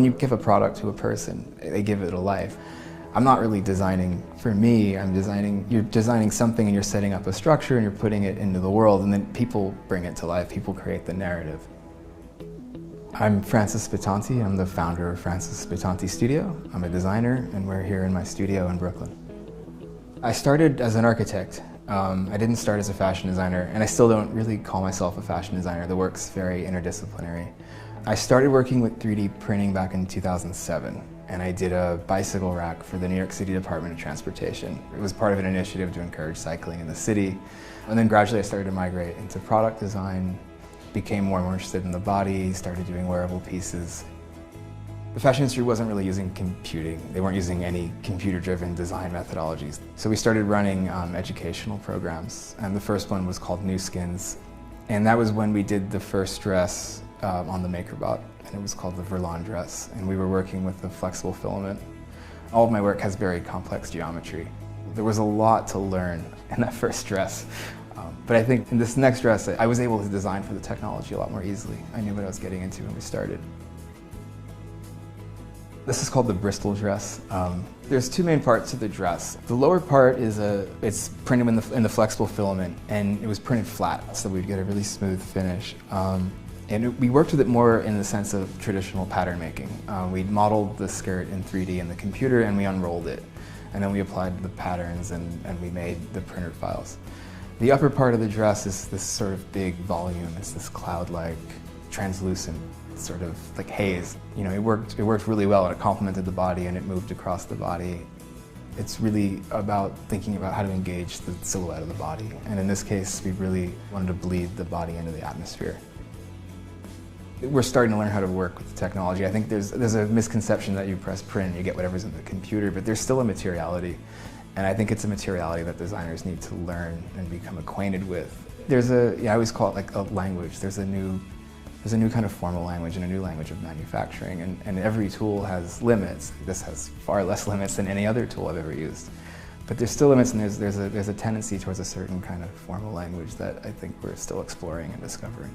you give a product to a person, they give it a life. I'm not really designing for me, you're designing something and you're setting up a structure and you're putting it into the world, and then people bring it to life, people create the narrative. I'm Francis Spittanti, I'm the founder of Francis Spittanti Studio. I'm a designer and we're here in my studio in Brooklyn. I started as an architect. I didn't start as a fashion designer, and I still don't really call myself a fashion designer. The work's very interdisciplinary. I started working with 3D printing back in 2007, and I did a bicycle rack for the New York City Department of Transportation. It was part of an initiative to encourage cycling in the city. And then gradually I started to migrate into product design, became more and more interested in the body, started doing wearable pieces. The fashion industry wasn't really using computing. They weren't using any computer-driven design methodologies. So we started running educational programs, and the first one was called New Skins. And that was when we did the first dress on the MakerBot, and it was called the Verlan dress. And we were working with a flexible filament. All of my work has very complex geometry. There was a lot to learn in that first dress. But I think in this next dress, I was able to design for the technology a lot more easily. I knew what I was getting into when we started. This is called the Bristol dress. There's two main parts to the dress. The lower part is it's printed in the flexible filament, and it was printed flat, so we'd get a really smooth finish. We worked with it more in the sense of traditional pattern making. We modeled the skirt in 3D in the computer, and we unrolled it. And then we applied the patterns, and we made the printer files. The upper part of the dress is this sort of big volume. It's this cloud-like, translucent sort of like haze. You know, it worked really well, and it complemented the body, and it moved across the body. It's really about thinking about how to engage the silhouette of the body. And in this case, we really wanted to bleed the body into the atmosphere. We're starting to learn how to work with the technology. I think there's a misconception that you press print and you get whatever's in the computer, but there's still a materiality. And I think it's a materiality that designers need to learn and become acquainted with. I always call it like a language. There's a new kind of formal language and a new language of manufacturing, and every tool has limits. This has far less limits than any other tool I've ever used. But there's still limits, and there's a tendency towards a certain kind of formal language that I think we're still exploring and discovering.